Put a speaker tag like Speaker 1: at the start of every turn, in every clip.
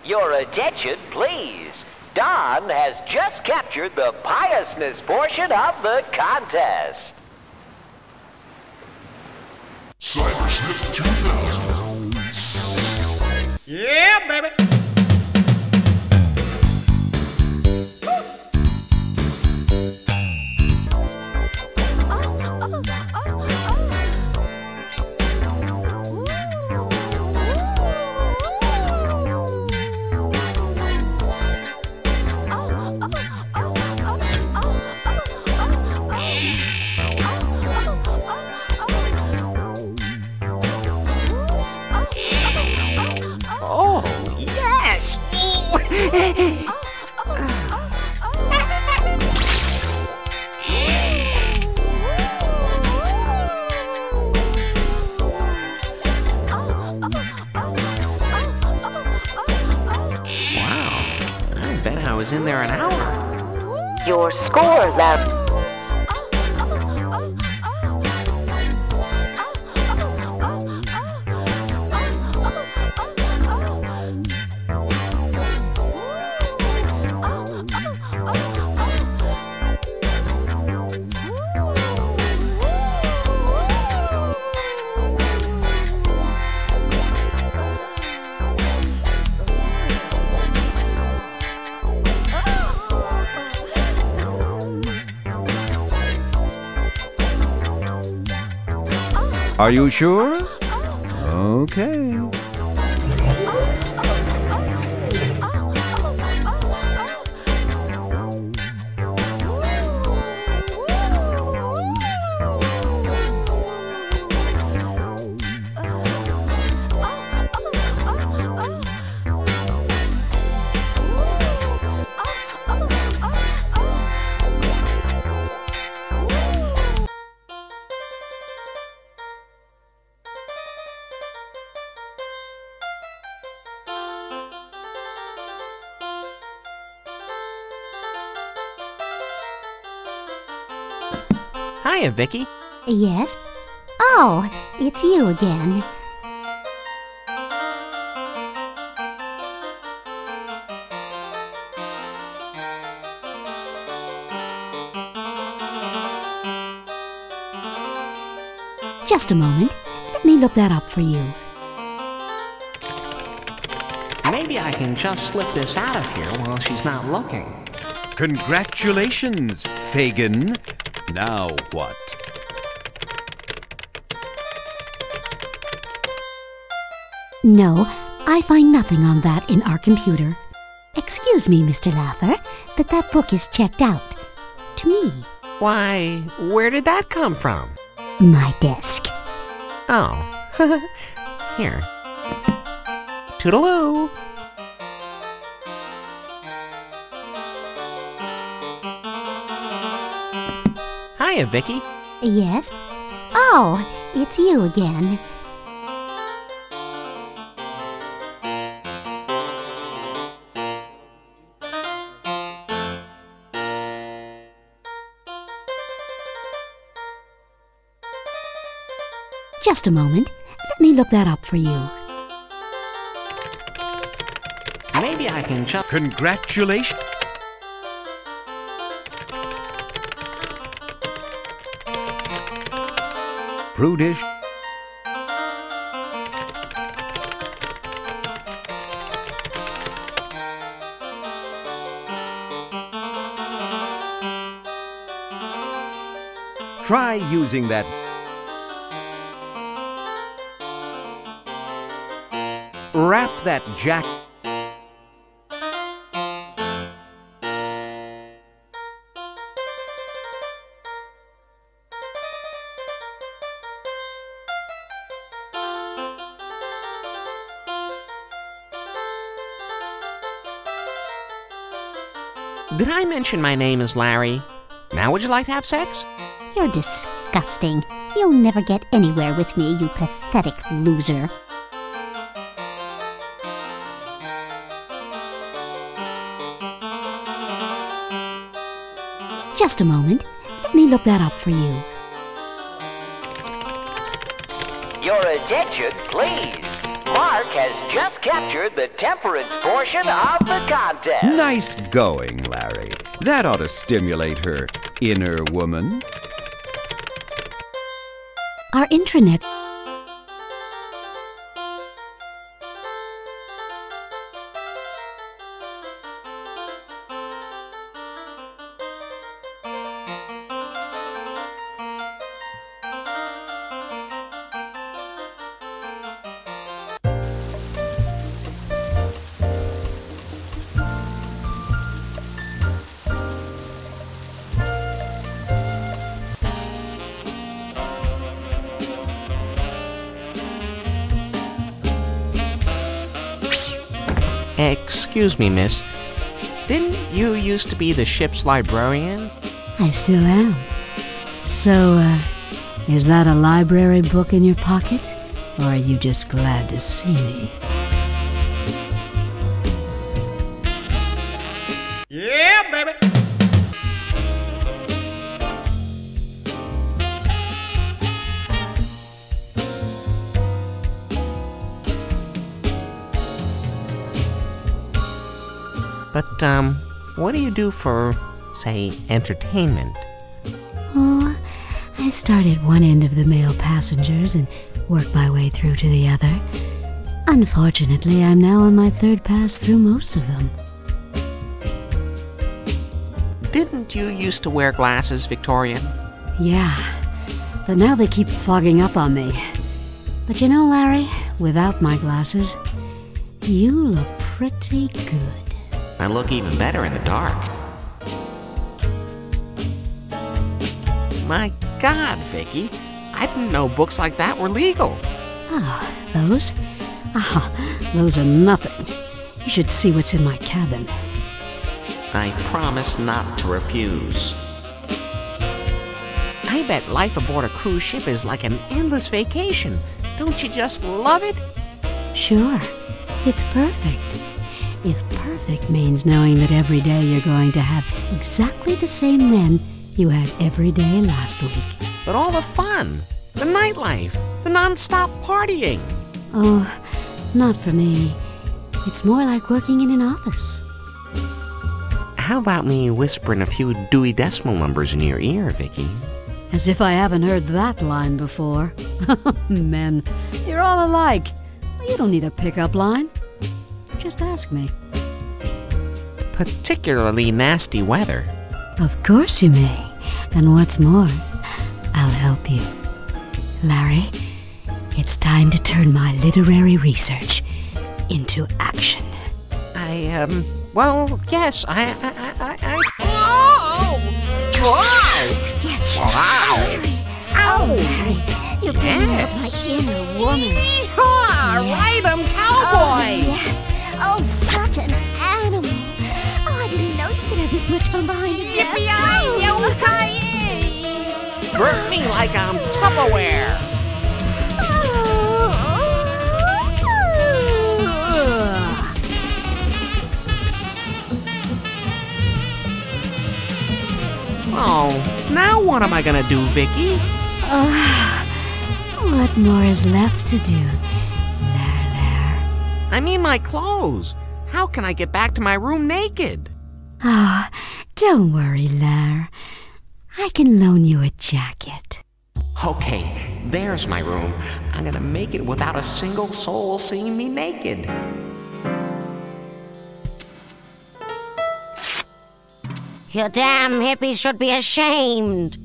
Speaker 1: Your attention, please. Don has just captured the piousness portion of the contest.
Speaker 2: Cybersniff 2000.
Speaker 3: Yeah, baby.
Speaker 4: Oh, yes! Wow, I bet I was in there an hour.
Speaker 5: Your score, Larry.
Speaker 6: Are you sure? Okay.
Speaker 4: Hiya, Vicky.
Speaker 7: Yes? Oh, it's you again. Just a moment. Let me look that up for you.
Speaker 4: Maybe I can just slip this out of here while she's not looking.
Speaker 6: Congratulations, Fagin. Now what?
Speaker 7: No, I find nothing on that in our computer. Excuse me, Mr. Laffer, but that book is checked out. To me.
Speaker 4: Why, where did that come from?
Speaker 7: My desk.
Speaker 4: Oh, here. Toodaloo. Hiya, Vicky.
Speaker 7: Yes? Oh, it's you again. Just a moment. Let me look that up for you.
Speaker 4: Maybe I can just...
Speaker 6: Congratulations. Prudish. Try using that. Wrap that jack.
Speaker 4: Did I mention my name is Larry? Now would you like to have sex?
Speaker 7: You're disgusting. You'll never get anywhere with me, you pathetic loser. Just a moment. Let me look that up for you.
Speaker 1: Your attention, please. Mark has just captured the temperance portion of the contest.
Speaker 6: Nice going, Larry. That ought to stimulate her inner woman.
Speaker 7: Our intranet.
Speaker 4: Excuse me, miss. Didn't you used to be the ship's librarian?
Speaker 7: I still am. So, is that a library book in your pocket? Or are you just glad to see me?
Speaker 4: Yeah, baby! But, what do you do for, say, entertainment?
Speaker 7: Oh, I start at one end of the male passengers and work my way through to the other. Unfortunately, I'm now on my third pass through most of them.
Speaker 4: Didn't you used to wear glasses, Victoria?
Speaker 7: Yeah, but now they keep fogging up on me. But you know, Larry, without my glasses, you look pretty good.
Speaker 4: I look even better in the dark. My God, Vicky, I didn't know books like that were legal.
Speaker 7: Ah, those? Ah, those are nothing. You should see what's in my cabin.
Speaker 4: I promise not to refuse. I bet life aboard a cruise ship is like an endless vacation. Don't you just love it?
Speaker 7: Sure, it's perfect. If perfect means knowing that every day you're going to have exactly the same men you had every day last week.
Speaker 4: But all the fun, the nightlife, the non-stop partying.
Speaker 7: Oh, not for me. It's more like working in an office.
Speaker 4: How about me whispering a few Dewey Decimal numbers in your ear, Vicky?
Speaker 7: As if I haven't heard that line before. Men, you're all alike. You don't need a pickup line. Just ask me.
Speaker 4: Particularly nasty weather.
Speaker 7: Of course you may. And what's more, I'll help you. Larry, it's time to turn my literary research into action.
Speaker 4: Well, yes, Oh!
Speaker 7: Yes.
Speaker 4: Wow!
Speaker 7: Oh, Larry, you're bringing out my inner woman.
Speaker 4: Yeehaw! Right, I'm cowboy!
Speaker 7: Oh, yes. Oh, such an animal. Oh, I didn't know you could have this much fun behind the desk.
Speaker 4: Yippee-yi-yo-ki-yay! Burn me like I'm Tupperware! Oh, now what am I gonna do, Vicky?
Speaker 7: What more is left to do, Lar?
Speaker 4: I mean my clothes. How can I get back to my room naked?
Speaker 7: Ah, don't worry, Lar. I can loan you a jacket.
Speaker 4: Okay, there's my room. I'm gonna make it without a single soul seeing me naked.
Speaker 3: You damn hippies should be ashamed.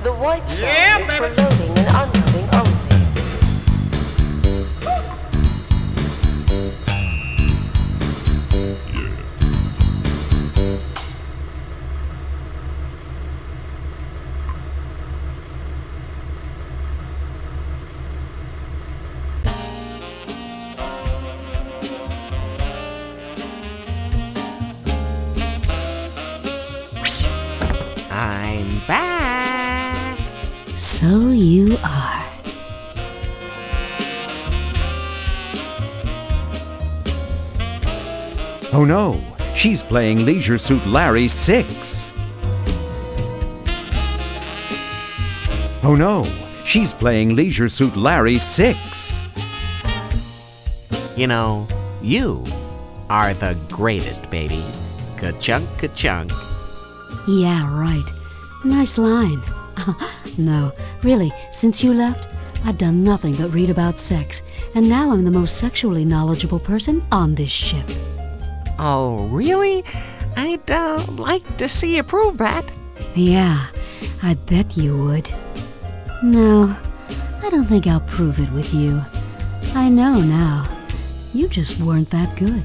Speaker 1: The white zone is for loading and unloading only.
Speaker 4: I'm back.
Speaker 7: So you are.
Speaker 6: Oh no, she's playing Leisure Suit Larry 6. Oh no, she's playing Leisure Suit Larry 6.
Speaker 4: You know, you are the greatest, baby. Ka-chunk, ka-chunk.
Speaker 7: Yeah, right. Nice line. No, really, since you left, I've done nothing but read about sex, and now I'm the most sexually knowledgeable person on this ship.
Speaker 4: Oh, really? I'd like to see you prove that.
Speaker 7: Yeah, I bet you would. No, I don't think I'll prove it with you. I know now. You just weren't that good.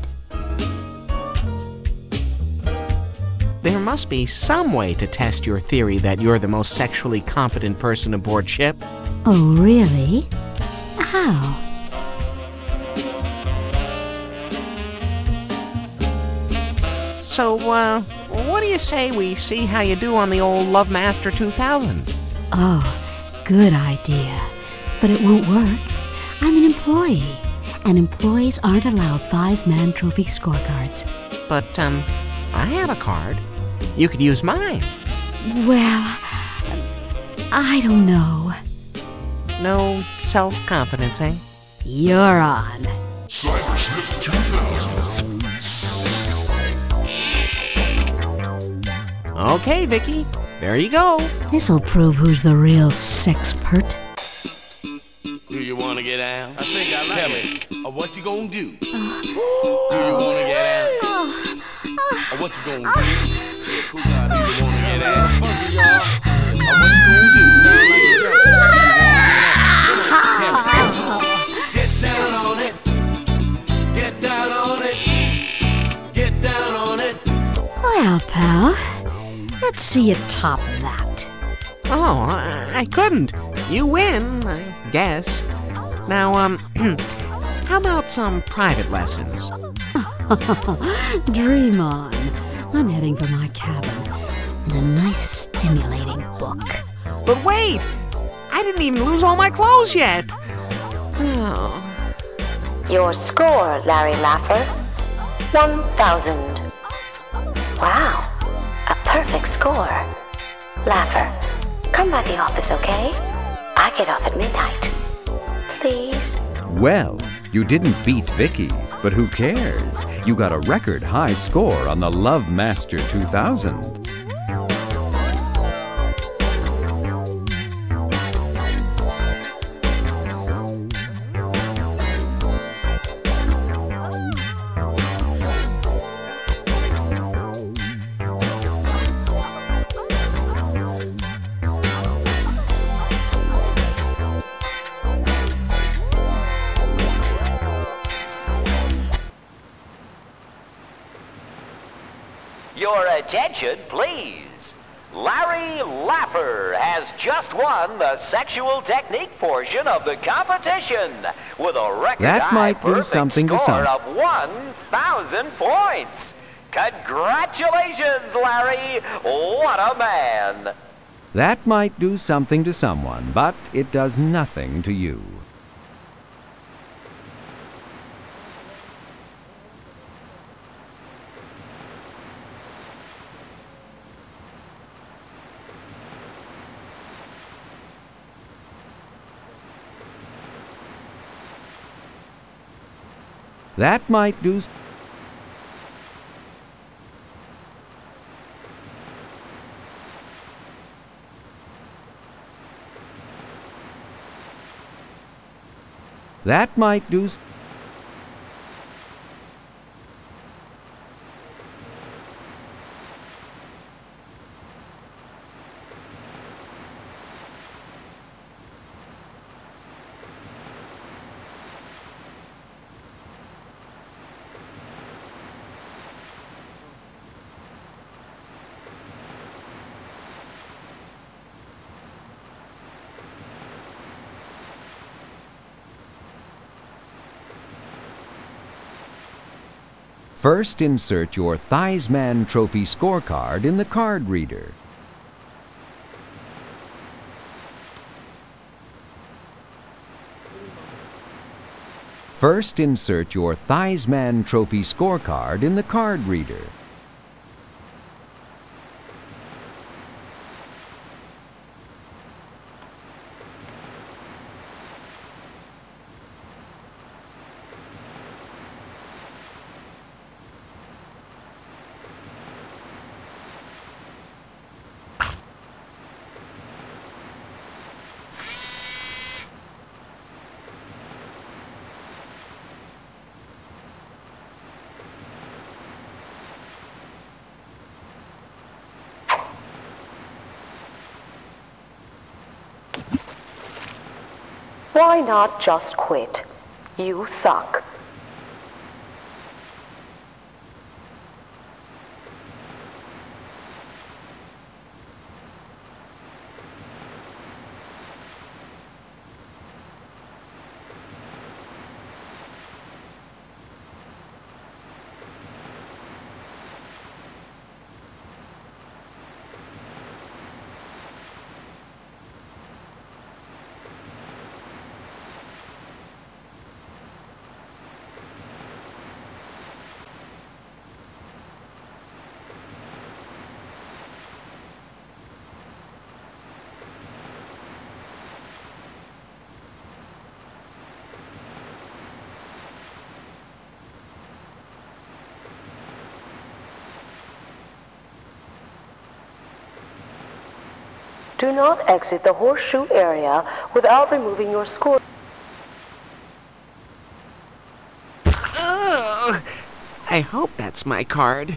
Speaker 4: There must be some way to test your theory that you're the most sexually competent person aboard ship.
Speaker 7: Oh, really? How?
Speaker 4: So, what do you say we see how you do on the old Love Master 2000?
Speaker 7: Oh, good idea. But it won't work. I'm an employee, and employees aren't allowed Theismann Trophy scorecards.
Speaker 4: But, I have a card. You could use mine.
Speaker 7: Well, I don't know.
Speaker 4: No self-confidence, eh?
Speaker 7: You're on.
Speaker 2: Cybersniff 2000.
Speaker 4: Okay, Vicky. There you go.
Speaker 7: This'll prove who's the real sexpert.
Speaker 5: Do you want to get out? I think I like it. Tell me, what you gonna do? Do you want to get out? What you gonna do? Do you want to get out? What you gonna do? Get down on it. Get down on it. Get down on it.
Speaker 7: Well, pal, let's see you top that.
Speaker 4: Oh, I couldn't. You win, I guess. Now, how about some private lessons?
Speaker 7: Dream on. I'm heading for my cabin and a nice stimulating book.
Speaker 4: But wait! I didn't even lose all my clothes yet! Oh.
Speaker 8: Your score, Larry Laffer, 1,000. Wow, a perfect score. Laffer, come by the office, okay? I get off at midnight. Please?
Speaker 6: Well, you didn't beat Vicky, but who cares? You got a record high score on the Love Master 2000.
Speaker 1: Your attention, please. Larry Laffer has just won the sexual technique portion of the competition with a record
Speaker 6: That might do something to
Speaker 1: score
Speaker 6: some.
Speaker 1: of 1,000 points. Congratulations, Larry. What a man.
Speaker 6: That might do something to someone, but it does nothing to you. That might do... That might do... First, insert your Theismann Trophy scorecard in the card reader. First, insert your Theisman Trophy scorecard in the card reader.
Speaker 8: Why not just quit? You suck. Do not exit the horseshoe area without removing your score.
Speaker 4: I hope that's my card.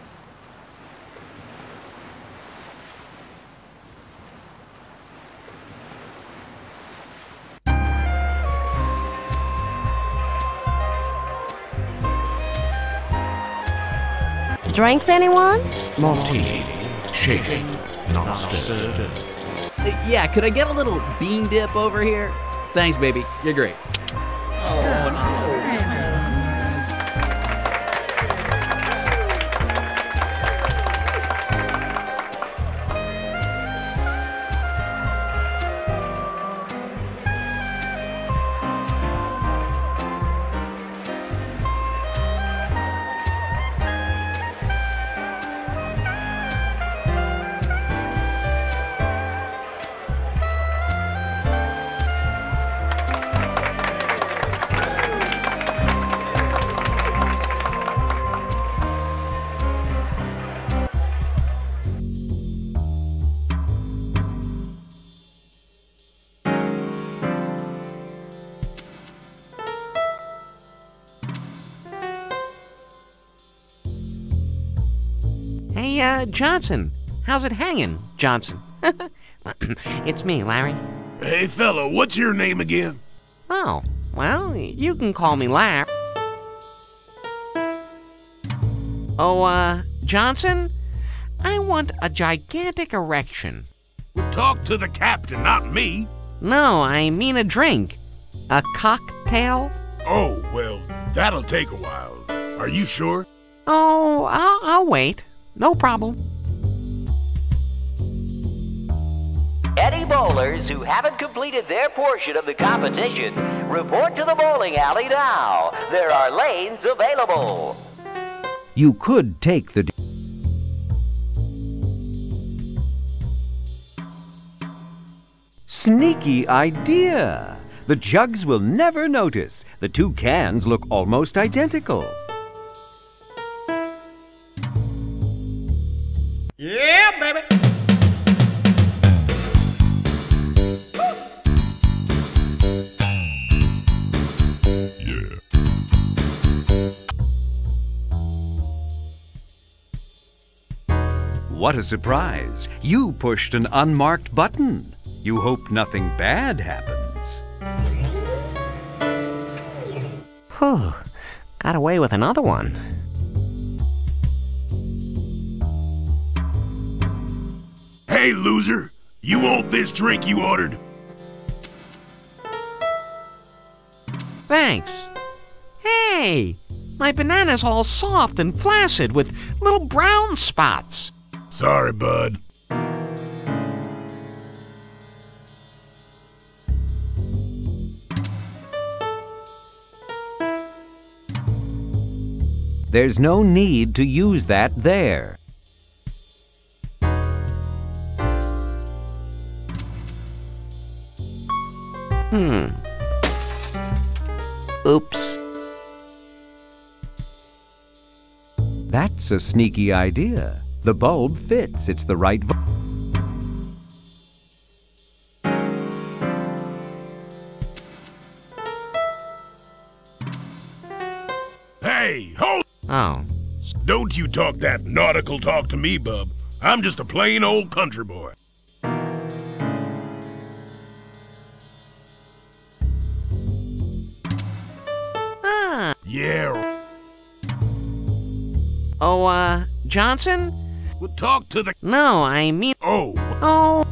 Speaker 3: Drinks, anyone?
Speaker 2: Martini. Shaken, not stirred.
Speaker 9: Yeah, could I get a little bean dip over here? Thanks, baby. You're great.
Speaker 4: Hey, Johnson. How's it hanging, Johnson? It's me, Larry.
Speaker 2: Hey, fella, what's your name again?
Speaker 4: Oh, well, you can call me Larry. Oh, Johnson? I want a gigantic erection.
Speaker 2: Talk to the captain, not me.
Speaker 4: No, I mean a drink. A cocktail?
Speaker 2: Oh, well, that'll take a while. Are you sure?
Speaker 4: Oh, I'll wait. No problem.
Speaker 1: Any bowlers who haven't completed their portion of the competition, report to the bowling alley now. There are lanes available.
Speaker 6: You could take the... Sneaky idea! The jugs will never notice. The two cans look almost identical.
Speaker 9: Yeah, baby.
Speaker 6: What a surprise! You pushed an unmarked button. You hope nothing bad happens.
Speaker 4: Whew. Got away with another one.
Speaker 2: Hey, loser, you want this drink you ordered?
Speaker 4: Thanks. Hey, my banana's all soft and flaccid with little brown spots.
Speaker 2: Sorry, bud.
Speaker 6: There's no need to use that there.
Speaker 4: Oops.
Speaker 6: That's a sneaky idea. The bulb fits. It's the right
Speaker 2: Hey, hold!
Speaker 4: Oh.
Speaker 2: Don't you talk that nautical talk to me, bub. I'm just a plain old country boy. Yeah.
Speaker 4: Oh, Johnson?
Speaker 2: We'll talk to the...
Speaker 4: No, I mean...
Speaker 2: Oh.
Speaker 4: Oh.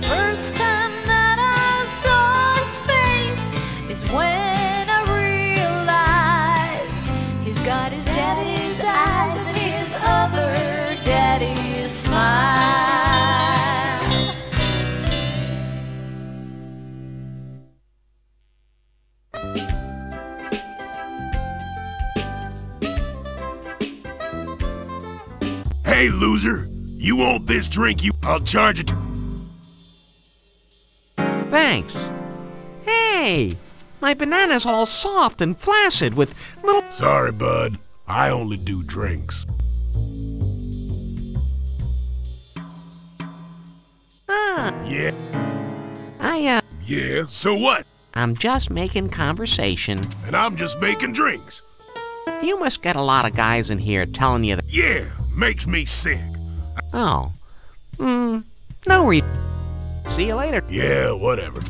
Speaker 10: First time that I saw his face is when I realized he's got his daddy's eyes and his other daddy's smile.
Speaker 2: Hey, loser. You want this drink, I'll charge it.
Speaker 4: Thanks. Hey, my banana's all soft and flaccid with little...
Speaker 2: Sorry, bud. I only do drinks. Yeah. Yeah, so what?
Speaker 4: I'm just making conversation.
Speaker 2: And I'm just making drinks.
Speaker 4: You must get a lot of guys in here telling you that...
Speaker 2: Yeah, makes me sick.
Speaker 4: Oh. No reason. See you later.
Speaker 2: Yeah, whatever.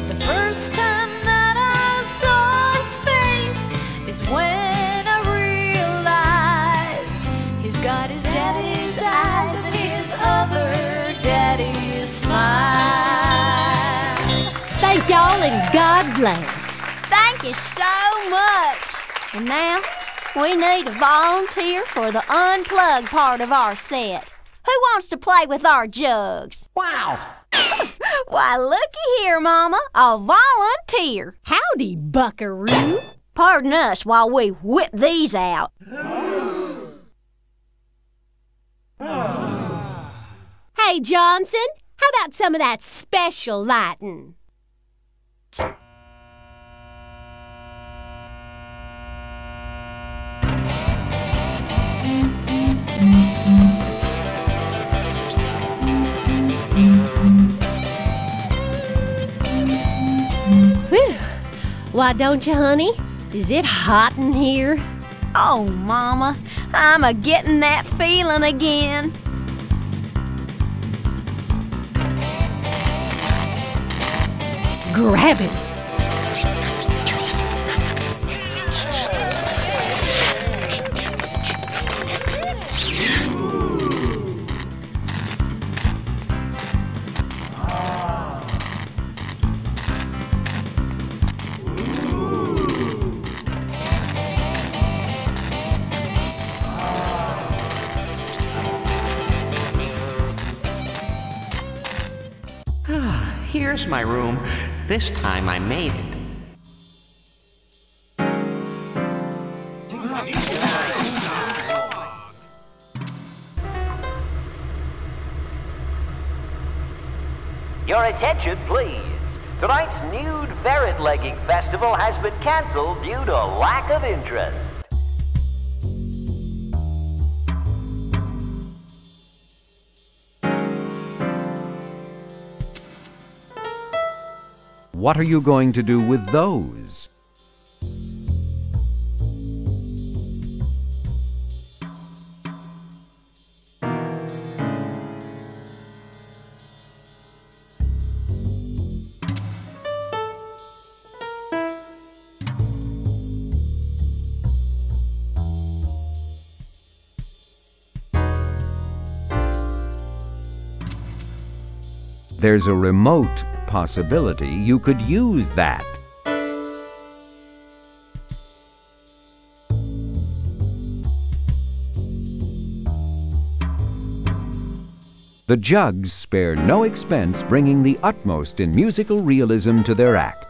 Speaker 10: The first time that I saw his face is when I realized he's got his daddy's eyes and his other daddy's smile.
Speaker 11: Thank y'all and God bless.
Speaker 12: Thank you so much. And now, we need a volunteer for the unplugged part of our set. Who wants to play with our jugs?
Speaker 4: Wow.
Speaker 12: Why, looky here, Mama. A volunteer.
Speaker 11: Howdy, buckaroo.
Speaker 12: Pardon us while we whip these out.
Speaker 11: Hey, Johnson, how about some of that special lighting? Whew. Why don't you, honey? Is it hot in here?
Speaker 12: Oh, Mama, I'm a-getting that feeling again.
Speaker 11: Grab it.
Speaker 4: Here's my room. This time I made it.
Speaker 1: Your attention, please. Tonight's Nude Ferret Legging Festival has been canceled due to lack of interest.
Speaker 6: What are you going to do with those? There's a remote possibility you could use that. The Jugs spare no expense bringing the utmost in musical realism to their act.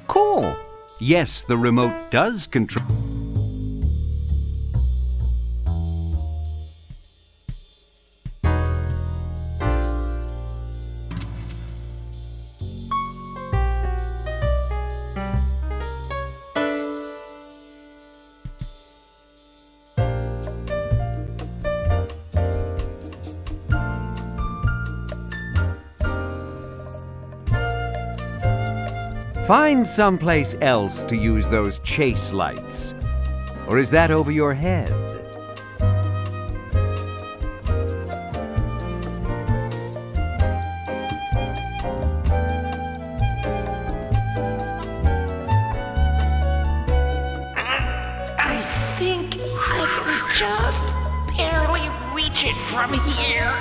Speaker 4: Cool.
Speaker 6: Yes, the remote does control. Find someplace else to use those chase lights. Or is that over your head?
Speaker 13: I think I can just barely reach it from here.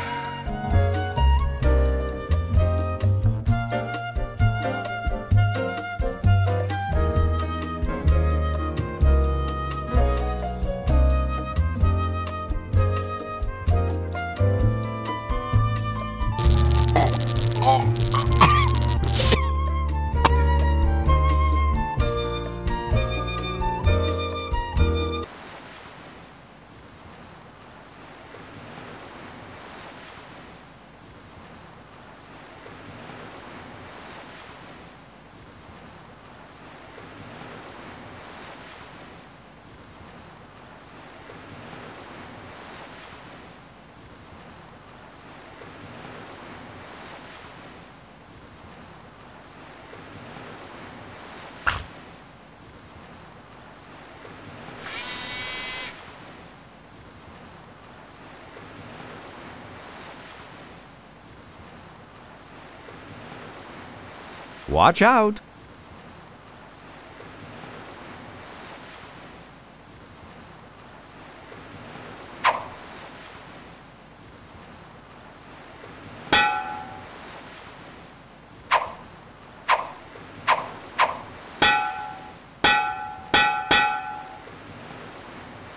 Speaker 6: Watch out!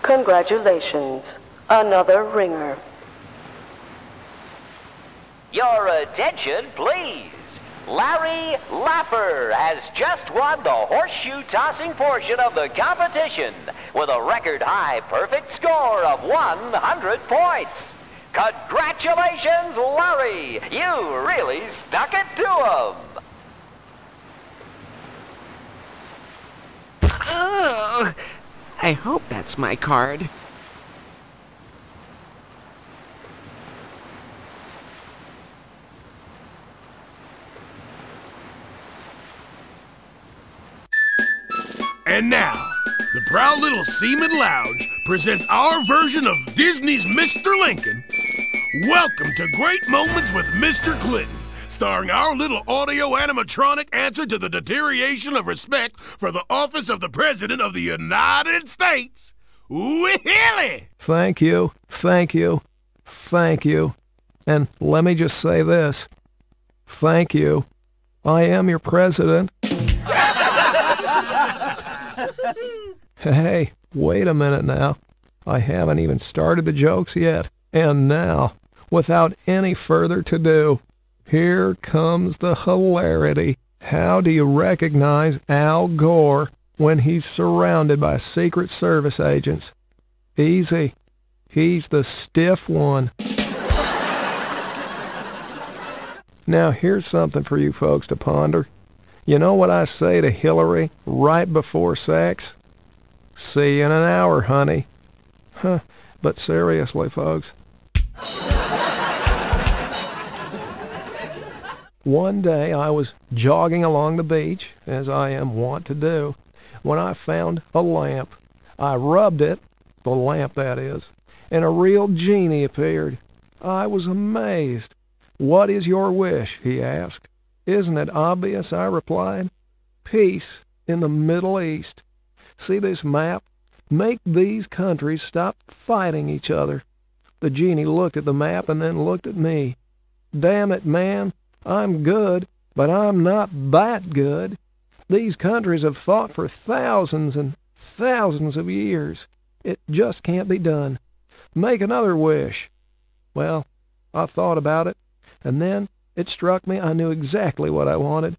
Speaker 8: Congratulations, another ringer.
Speaker 1: Your attention, please. Larry Lapper has just won the horseshoe tossing portion of the competition with a record-high perfect score of 100 points. Congratulations, Larry! You really stuck it to him!
Speaker 4: Ugh, I hope that's my card.
Speaker 2: And now, the Proud Little Seaman Lounge presents our version of Disney's Mr. Lincoln. Welcome to Great Moments with Mr. Clinton, starring our little audio animatronic answer to the deterioration of respect for the office of the President of the United States, Willie!
Speaker 14: Thank you, thank you, thank you. And let me just say this. Thank you. I am your president. Hey, wait a minute now. I haven't even started the jokes yet. And now, without any further to-do, here comes the hilarity. How do you recognize Al Gore when he's surrounded by Secret Service agents? Easy. He's the stiff one. Now here's something for you folks to ponder. You know what I say to Hillary right before sex? See you in an hour, honey. Huh, but seriously, folks. One day I was jogging along the beach, as I am wont to do, when I found a lamp. I rubbed it, the lamp that is, and a real genie appeared. I was amazed. "What is your wish?" he asked. "Isn't it obvious?" I replied. "Peace in the Middle East. See this map? Make these countries stop fighting each other." The genie looked at the map and then looked at me. "Damn it, man, I'm good, but I'm not that good. These countries have fought for thousands and thousands of years. It just can't be done. Make another wish." Well, I thought about it, and then it struck me I knew exactly what I wanted.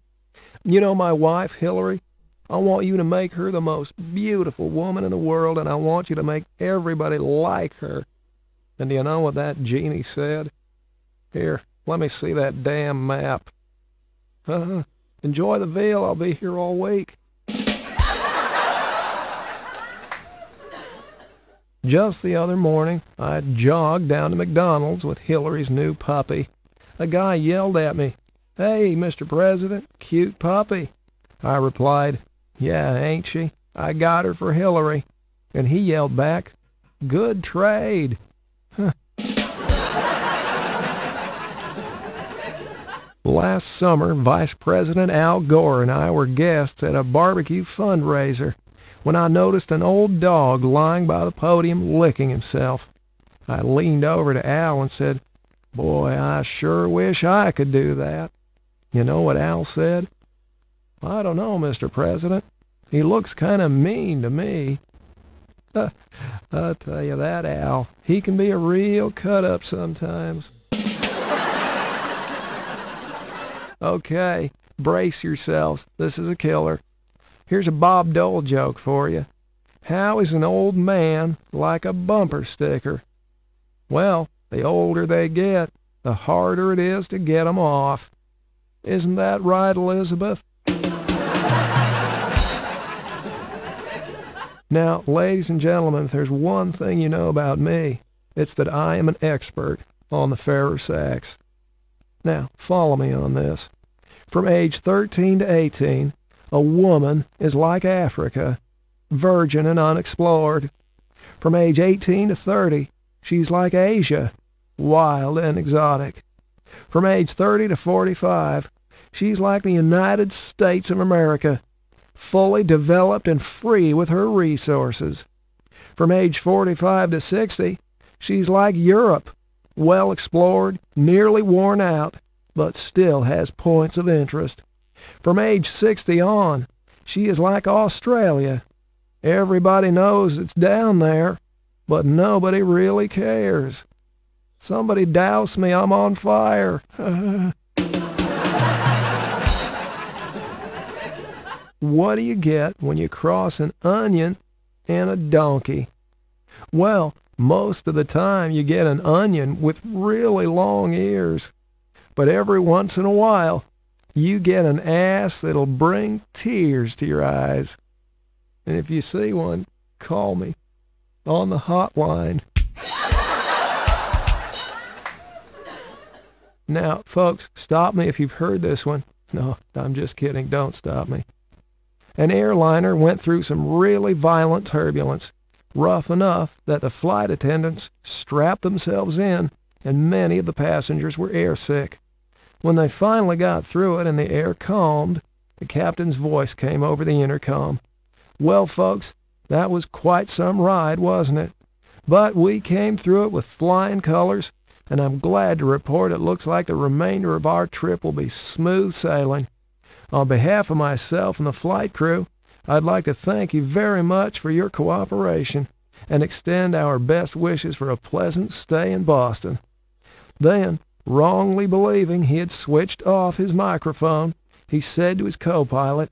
Speaker 14: "You know my wife, Hillary? I want you to make her the most beautiful woman in the world, and I want you to make everybody like her." And do you know what that genie said? "Here, let me see that damn map." Enjoy the veal. I'll be here all week. Just the other morning, I jogged down to McDonald's with Hillary's new puppy. A guy yelled at me, "Hey, Mr. President, cute puppy." I replied, "Yeah, ain't she? I got her for Hillary." And he yelled back, "Good trade." Last summer, Vice President Al Gore and I were guests at a barbecue fundraiser when I noticed an old dog lying by the podium licking himself. I leaned over to Al and said, "Boy, I sure wish I could do that." You know what Al said? "I don't know, Mr. President. He looks kind of mean to me." I'll tell you that, Al. He can be a real cut-up sometimes. Okay, brace yourselves. This is a killer. Here's a Bob Dole joke for you. How is an old man like a bumper sticker? Well, the older they get, the harder it is to get 'em off. Isn't that right, Elizabeth? Now, ladies and gentlemen, if there's one thing you know about me, it's that I am an expert on the Farrer sax. Now, follow me on this. From age 13 to 18, a woman is like Africa, virgin and unexplored. From age 18 to 30, she's like Asia, wild and exotic. From age 30 to 45, she's like the United States of America, fully developed and free with her resources. From age 45 to 60, she's like Europe, well explored, nearly worn out, but still has points of interest. From age 60 on, she is like Australia. Everybody knows it's down there, but nobody really cares. Somebody douse me, I'm on fire. What do you get when you cross an onion and a donkey? Well, most of the time you get an onion with really long ears. But every once in a while, you get an ass that'll bring tears to your eyes. And if you see one, call me on the hotline. Now, folks, stop me if you've heard this one. No, I'm just kidding. Don't stop me. An airliner went through some really violent turbulence, rough enough that the flight attendants strapped themselves in, and many of the passengers were airsick. When they finally got through it and the air calmed, the captain's voice came over the intercom. "Well, folks, that was quite some ride, wasn't it? But we came through it with flying colors, and I'm glad to report it looks like the remainder of our trip will be smooth sailing. On behalf of myself and the flight crew, I'd like to thank you very much for your cooperation and extend our best wishes for a pleasant stay in Boston." Then, wrongly believing he had switched off his microphone, he said to his co-pilot,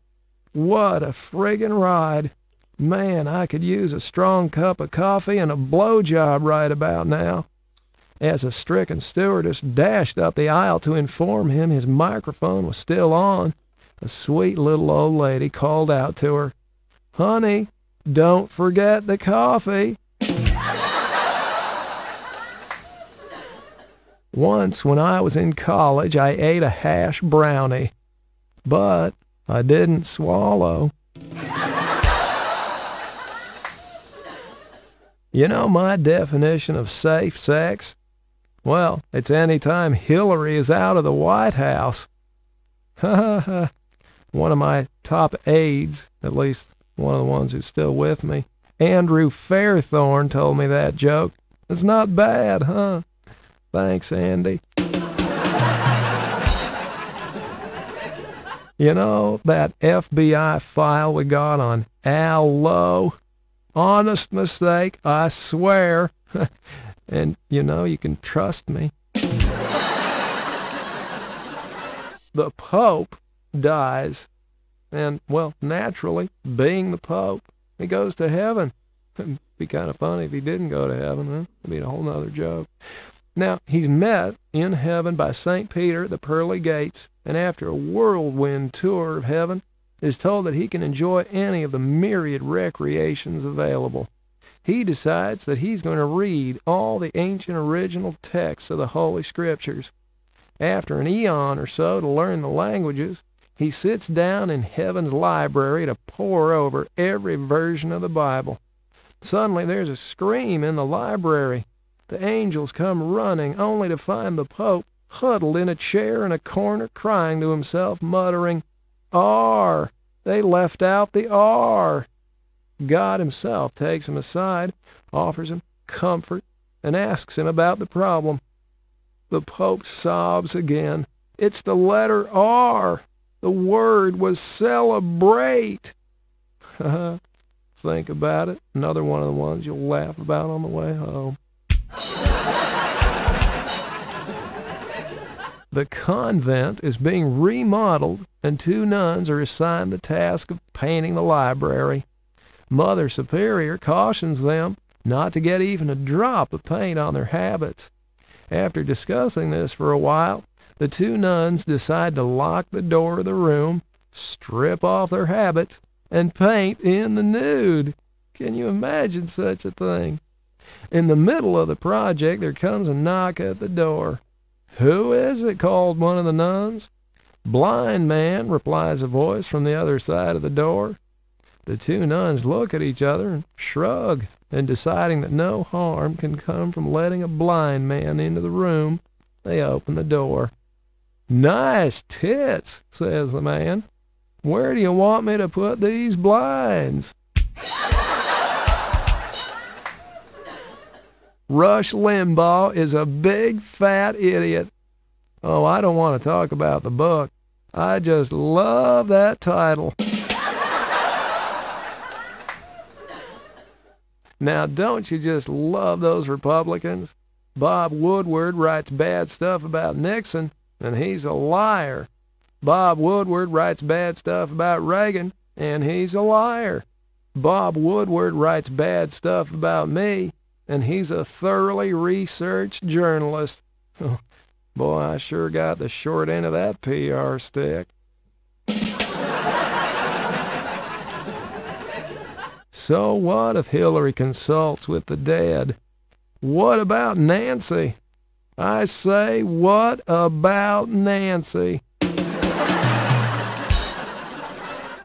Speaker 14: "What a friggin' ride. Man, I could use a strong cup of coffee and a blowjob right about now." As a stricken stewardess dashed up the aisle to inform him his microphone was still on, a sweet little old lady called out to her, "Honey, don't forget the coffee." Once when I was in college, I ate a hash brownie, but I didn't swallow. You know my definition of safe sex? Well, it's any time Hillary is out of the White House. One of my top aides, at least one of the ones who's still with me, Andrew Fairthorne, told me that joke. It's not bad, huh? Thanks, Andy. You know that FBI file we got on Al Lowe? Honest mistake, I swear. And you know you can trust me. The Pope dies. And, well, naturally, being the Pope, he goes to heaven. It'd be kind of funny if he didn't go to heaven, huh? It'd be a whole nother joke. Now, he's met in heaven by St. Peter at the pearly gates, and after a whirlwind tour of heaven, is told that he can enjoy any of the myriad recreations available. He decides that he's going to read all the ancient original texts of the Holy Scriptures. After an eon or so to learn the languages, he sits down in heaven's library to pore over every version of the Bible. Suddenly there's a scream in the library. The angels come running, only to find the Pope huddled in a chair in a corner, crying to himself, muttering, "R! They left out the R!" God himself takes him aside, offers him comfort, and asks him about the problem. The Pope sobs again. It's the letter R. The word was celebrate. Think about it. Another one of the ones you'll laugh about on the way home. The convent is being remodeled, and 2 nuns are assigned the task of painting the library. Mother Superior cautions them not to get even a drop of paint on their habits. After discussing this for a while, the 2 nuns decide to lock the door of the room, strip off their habits, and paint in the nude. Can you imagine such a thing? In the middle of the project, there comes a knock at the door. "Who is it?" called one of the nuns. "Blind man," replies a voice from the other side of the door. The 2 nuns look at each other and shrug, and deciding that no harm can come from letting a blind man into the room, they open the door. "Nice tits," says the man. "Where do you want me to put these blinds?" Rush Limbaugh is a big fat idiot. Oh, I don't want to talk about the book. I just love that title. Now, don't you just love those Republicans? Bob Woodward writes bad stuff about Nixon, and he's a liar. Bob Woodward writes bad stuff about Reagan, and he's a liar. Bob Woodward writes bad stuff about me, and he's a thoroughly researched journalist. Boy, I sure got the short end of that PR stick. So what if Hillary consults with the dead? What about Nancy? I say, what about Nancy?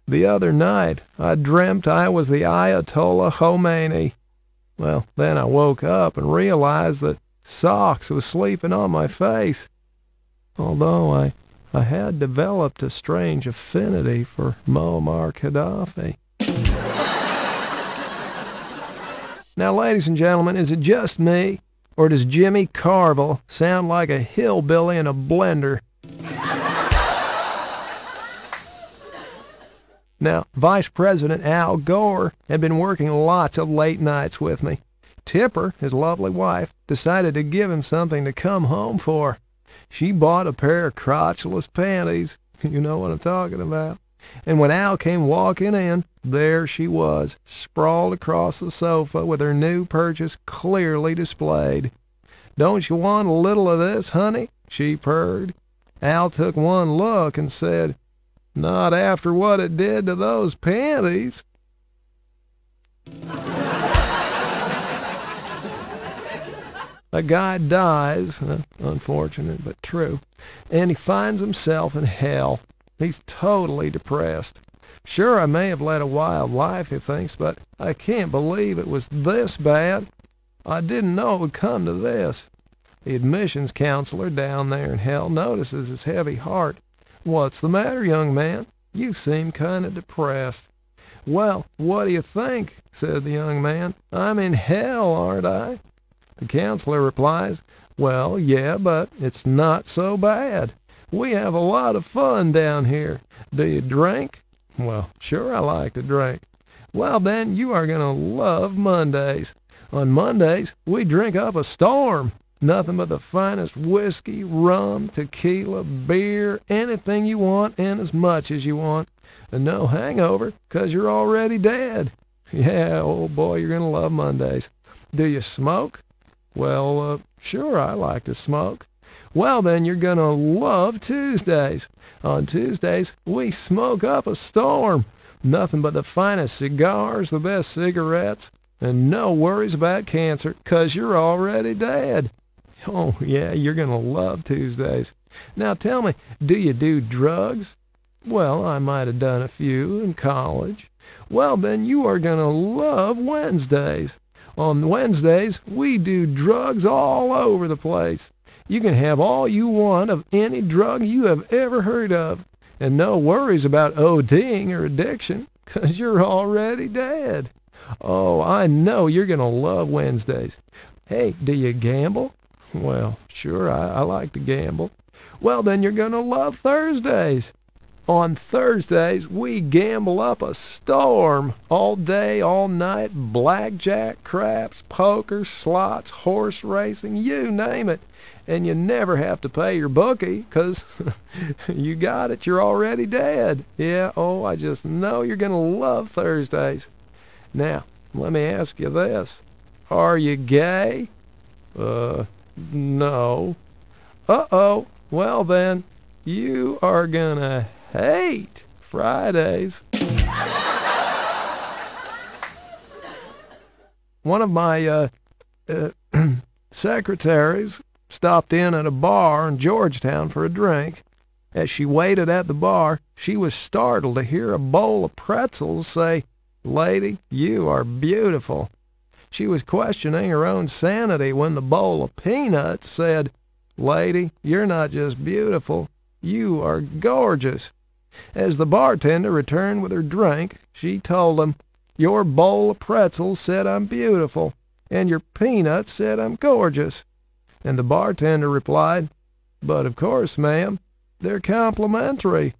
Speaker 14: The other night, I dreamt I was the Ayatollah Khomeini. Well, then I woke up and realized that Socks was sleeping on my face. Although I had developed a strange affinity for Muammar Gaddafi. Now, ladies and gentlemen, is it just me, or does Jimmy Carville sound like a hillbilly in a blender? Now, Vice President Al Gore had been working lots of late nights with me. Tipper, his lovely wife, decided to give him something to come home for. She bought a pair of crotchless panties. You know what I'm talking about. And when Al came walking in, there she was, sprawled across the sofa with her new purchase clearly displayed. "Don't you want a little of this, honey?" she purred. Al took one look and said, Not after what it did to those panties. A guy dies, unfortunate but true, and he finds himself in hell. He's totally depressed. Sure, I may have led a wild life, he thinks, but I can't believe it was this bad. I didn't know it would come to this. The admissions counselor down there in hell notices his heavy heart. "What's the matter, young man? You seem kind of depressed." "Well, what do you think?" said the young man. "I'm in hell, aren't I?" The counselor replies, "Well, yeah, but it's not so bad. We have a lot of fun down here. Do you drink?" "Well, sure I like to drink." "Well, then you are going to love Mondays. On Mondays, we drink up a storm. Nothing but the finest whiskey, rum, tequila, beer, anything you want and as much as you want. And no hangover, 'cause you're already dead. Yeah, old boy, you're going to love Mondays. Do you smoke?" "Well, sure, I like to smoke." "Well, then you're going to love Tuesdays. On Tuesdays, we smoke up a storm. Nothing but the finest cigars, the best cigarettes, and no worries about cancer, 'cause you're already dead. Oh, yeah, you're going to love Tuesdays. Now tell me, do you do drugs?" "Well, I might have done a few in college." "Well, then you are going to love Wednesdays. On Wednesdays, we do drugs all over the place. You can have all you want of any drug you have ever heard of, and no worries about ODing or addiction, 'cause you're already dead. Oh, I know you're going to love Wednesdays. Hey, do you gamble?" "Well, sure, I like to gamble." "Well, then you're going to love Thursdays. On Thursdays, we gamble up a storm. All day, all night, blackjack, craps, poker, slots, horse racing, you name it. And you never have to pay your bookie, 'cause you got it, you're already dead. Yeah, oh, I just know you're going to love Thursdays. Now, let me ask you this. Are you gay?" No." "Uh-oh. Well, then, you are gonna hate Fridays." One of my secretaries stopped in at a bar in Georgetown for a drink. As she waited at the bar, she was startled to hear a bowl of pretzels say, "Lady, you are beautiful." She was questioning her own sanity when the bowl of peanuts said, "Lady, you're not just beautiful, you are gorgeous." As the bartender returned with her drink, she told him, "Your bowl of pretzels said I'm beautiful, and your peanuts said I'm gorgeous." And the bartender replied, "But of course, ma'am, they're complimentary."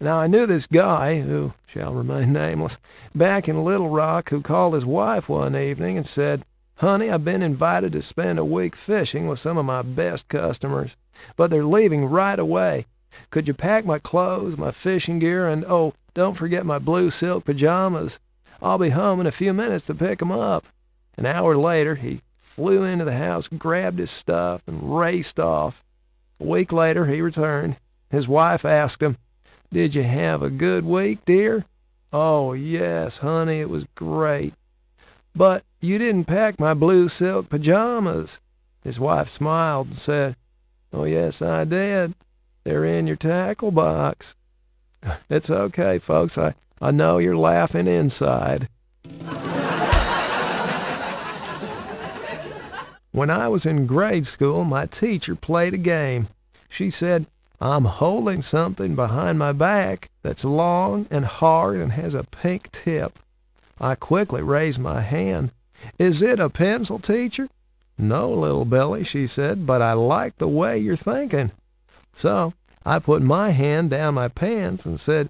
Speaker 14: Now, I knew this guy, who shall remain nameless, back in Little Rock, who called his wife one evening and said, "Honey, I've been invited to spend a week fishing with some of my best customers, but they're leaving right away. Could you pack my clothes, my fishing gear, and, oh, don't forget my blue silk pajamas. I'll be home in a few minutes to pick 'em up." An hour later, he flew into the house, grabbed his stuff, and raced off. A week later, he returned. His wife asked him, "Did you have a good week, dear?" "Oh, yes, honey, it was great." "But you didn't pack my blue silk pajamas." His wife smiled and said, "Oh, yes, I did. They're in your tackle box." It's okay, folks. I know you're laughing inside. When I was in grade school, my teacher played a game. She said, "I'm holding something behind my back that's long and hard and has a pink tip." I quickly raised my hand. "Is it a pencil, teacher?" "No, little Billy," she said, "but I like the way you're thinking." So I put my hand down my pants and said,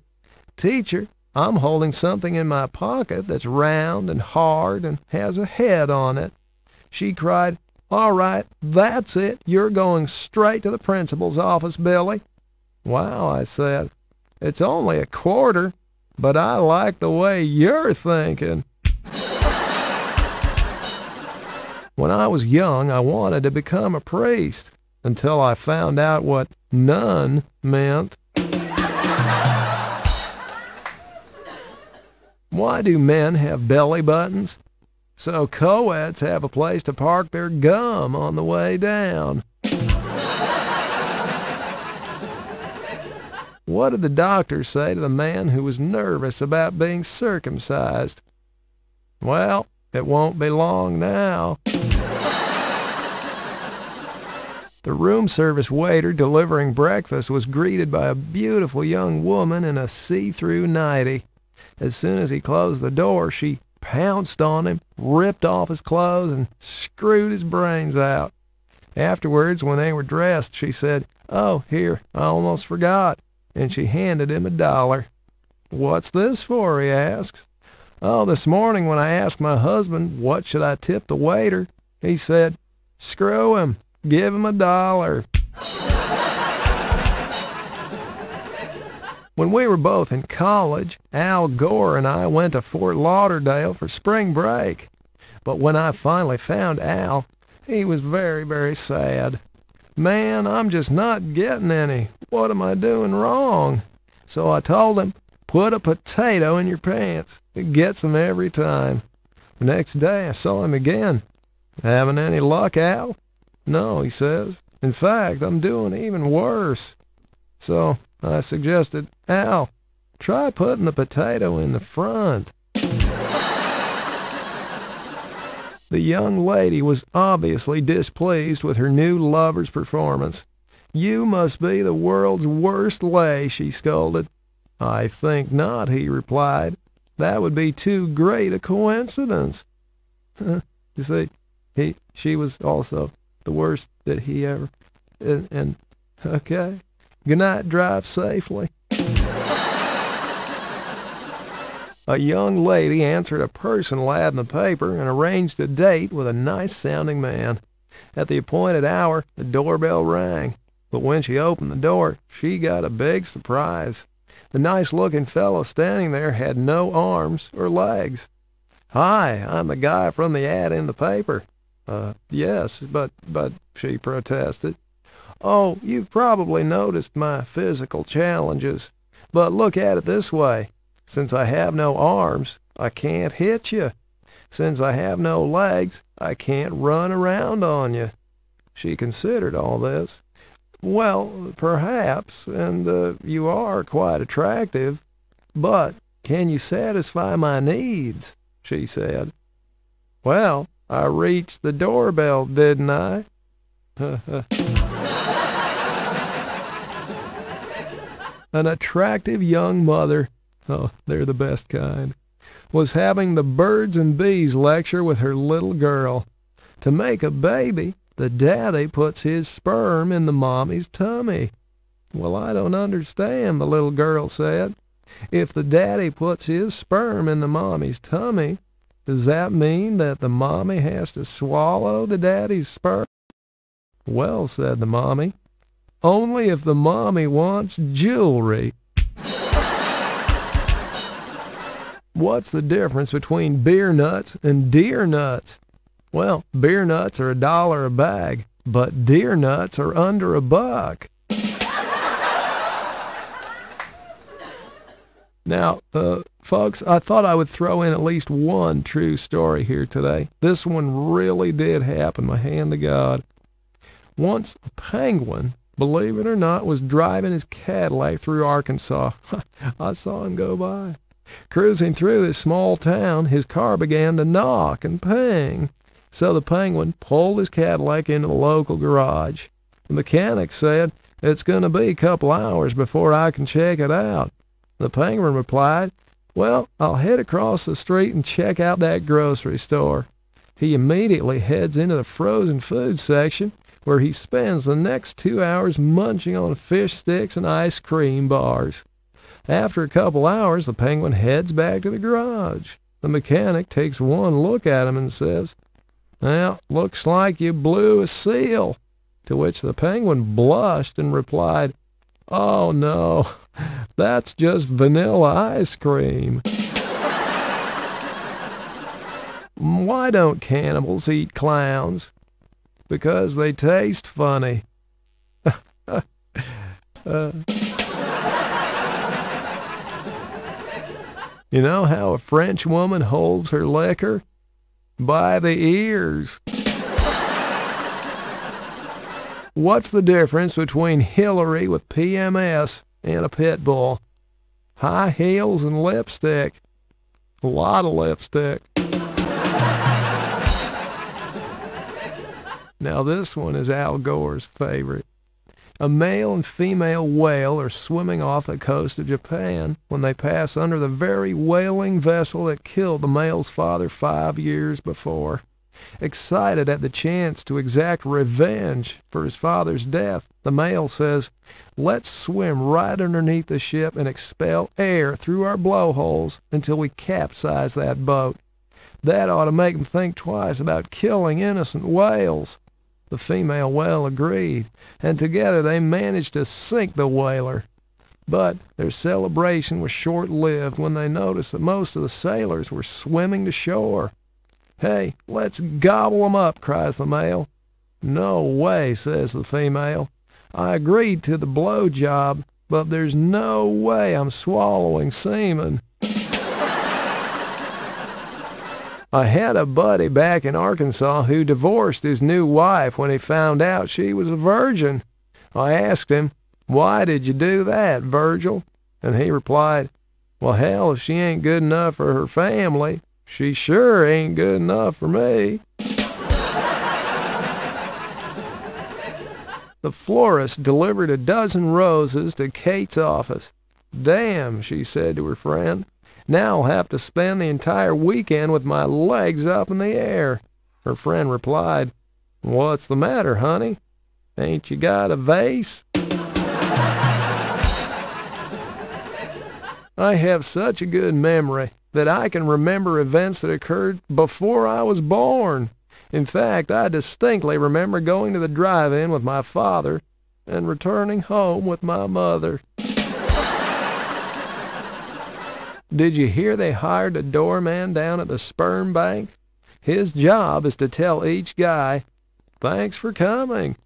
Speaker 14: "Teacher, I'm holding something in my pocket that's round and hard and has a head on it." She cried, "All right, that's it. You're going straight to the principal's office, Billy." "Wow," I said, "it's only a quarter, but I like the way you're thinking." When I was young, I wanted to become a priest. until I found out what none meant. Why do men have belly buttons? So co-eds have a place to park their gum on the way down. What did the doctor say to the man who was nervous about being circumcised? Well, it won't be long now. The room service waiter delivering breakfast was greeted by a beautiful young woman in a see-through nightie. As soon as he closed the door, she pounced on him, ripped off his clothes, and screwed his brains out. Afterwards, when they were dressed, she said, "Oh, here, I almost forgot," and she handed him $1. "What's this for?" he asks. "Oh, this morning when I asked my husband what should I tip the waiter, he said, 'Screw him, give him $1.' When we were both in college, Al Gore and I went to Fort Lauderdale for spring break. But when I finally found Al, he was very, very sad. "Man, I'm just not getting any. What am I doing wrong?" So I told him, "Put a potato in your pants. It gets them every time." The next day I saw him again. "Having any luck, Al?" "No," he says. "In fact, I'm doing even worse." So I suggested, "Al, try putting the potato in the front." The young lady was obviously displeased with her new lover's performance. "You must be the world's worst lay," she scolded. "I think not," he replied. "That would be too great a coincidence." You see, she was also the worst that he ever, and okay. Good night, drive safely. A young lady answered a personal ad in the paper and arranged a date with a nice-sounding man. At the appointed hour, the doorbell rang, but when she opened the door, she got a big surprise. The nice-looking fellow standing there had no arms or legs. "Hi, I'm the guy from the ad in the paper." Yes, but," she protested. "Oh, you've probably noticed my physical challenges. But look at it this way. Since I have no arms, I can't hit you. Since I have no legs, I can't run around on you." She considered all this. "Well, perhaps, and you are quite attractive. But can you satisfy my needs?" she said. "Well, I reached the doorbell, didn't I?" An attractive young mother, oh, they're the best kind, was having the birds and bees lecture with her little girl. To make a baby, the daddy puts his sperm in the mommy's tummy. "Well, I don't understand," the little girl said. "If the daddy puts his sperm in the mommy's tummy, does that mean that the mommy has to swallow the daddy's sperm?" "Well," said the mommy, "only if the mommy wants jewelry." What's the difference between beer nuts and deer nuts? Well, beer nuts are $1 a bag, but deer nuts are under $1. Now, folks, I thought I would throw in at least one true story here today. This one really did happen, my hand to God. Once a penguin, believe it or not, was driving his Cadillac through Arkansas. I saw him go by. Cruising through this small town, his car began to knock and ping. So the penguin pulled his Cadillac into the local garage. The mechanic said, "It's going to be a couple hours before I can check it out." The penguin replied, "Well, I'll head across the street and check out that grocery store." He immediately heads into the frozen food section, where he spends the next 2 hours munching on fish sticks and ice cream bars. After a couple hours, the penguin heads back to the garage. The mechanic takes one look at him and says, "Well, looks like you blew a seal." To which the penguin blushed and replied, "Oh no, that's just vanilla ice cream." Why don't cannibals eat clowns? Because they taste funny. You know how a French woman holds her liquor? By the ears. What's the difference between Hillary with PMS and a pit bull? High heels and lipstick. A lot of lipstick. Now this one is Al Gore's favorite. A male and female whale are swimming off the coast of Japan when they pass under the very whaling vessel that killed the male's father 5 years before. Excited at the chance to exact revenge for his father's death, the male says, "Let's swim right underneath the ship and expel air through our blowholes until we capsize that boat. That ought to make them think twice about killing innocent whales." The female whale agreed, and together they managed to sink the whaler. But their celebration was short-lived when they noticed that most of the sailors were swimming to shore. "Hey, let's gobble 'em up," cries the male. "No way," says the female. "I agreed to the blow job, but there's no way I'm swallowing semen." I had a buddy back in Arkansas who divorced his new wife when he found out she was a virgin. I asked him, "Why did you do that, Virgil?" And he replied, "Well, hell, if she ain't good enough for her family, she sure ain't good enough for me." The florist delivered a dozen roses to Kate's office. "Damn," she said to her friend. "Now I'll have to spend the entire weekend with my legs up in the air." Her friend replied, "What's the matter, honey? Ain't you got a vase?" I have such a good memory that I can remember events that occurred before I was born. In fact, I distinctly remember going to the drive-in with my father and returning home with my mother. Did you hear they hired a doorman down at the sperm bank? His job is to tell each guy, "Thanks for coming."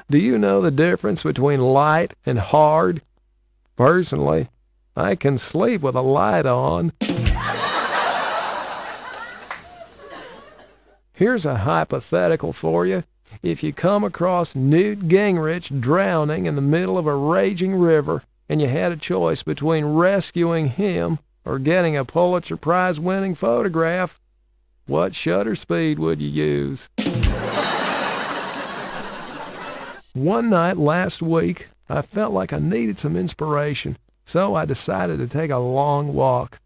Speaker 14: Do you know the difference between light and hard? Personally, I can sleep with a light on. Here's a hypothetical for you. If you come across Newt Gingrich drowning in the middle of a raging river, and you had a choice between rescuing him or getting a Pulitzer Prize-winning photograph, what shutter speed would you use? One night last week, I felt like I needed some inspiration, so I decided to take a long walk.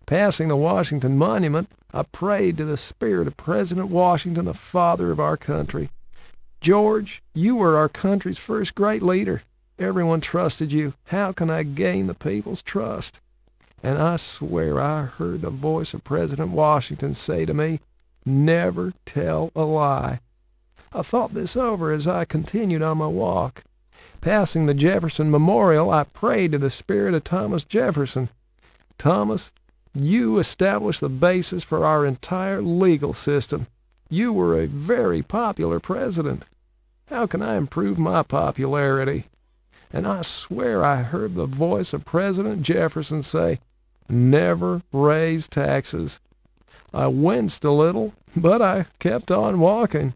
Speaker 14: Passing the Washington Monument, I prayed to the spirit of President Washington, the father of our country. "George, you were our country's first great leader. Everyone trusted you. How can I gain the people's trust?" And I swear I heard the voice of President Washington say to me, "Never tell a lie." I thought this over as I continued on my walk. Passing the Jefferson Memorial, I prayed to the spirit of Thomas Jefferson. "Thomas, you established the basis for our entire legal system. You were a very popular president. How can I improve my popularity?" And I swear I heard the voice of President Jefferson say, "Never raise taxes." I winced a little, but I kept on walking.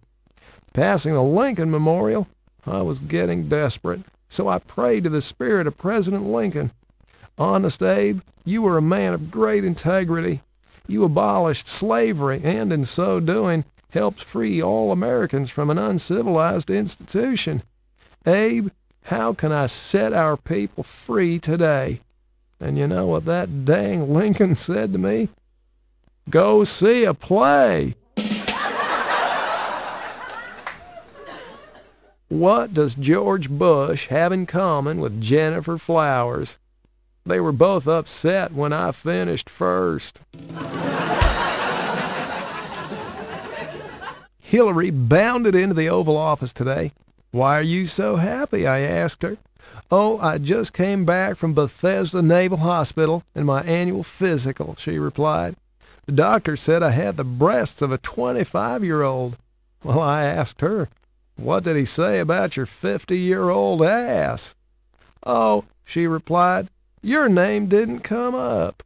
Speaker 14: Passing the Lincoln Memorial, I was getting desperate, so I prayed to the spirit of President Lincoln. "Honest Abe, you were a man of great integrity. You abolished slavery and, in so doing, helped free all Americans from an uncivilized institution. Abe, how can I set our people free today?" And you know what that dang Lincoln said to me? "Go see a play." What does George Bush have in common with Jennifer Flowers? They were both upset when I finished first. Hillary bounded into the Oval Office today. "Why are you so happy?" I asked her. "Oh, I just came back from Bethesda Naval Hospital in my annual physical," she replied. "The doctor said I had the breasts of a 25-year-old. Well, I asked her, What did he say about your 50-year-old ass? Oh, she replied, your name didn't come up.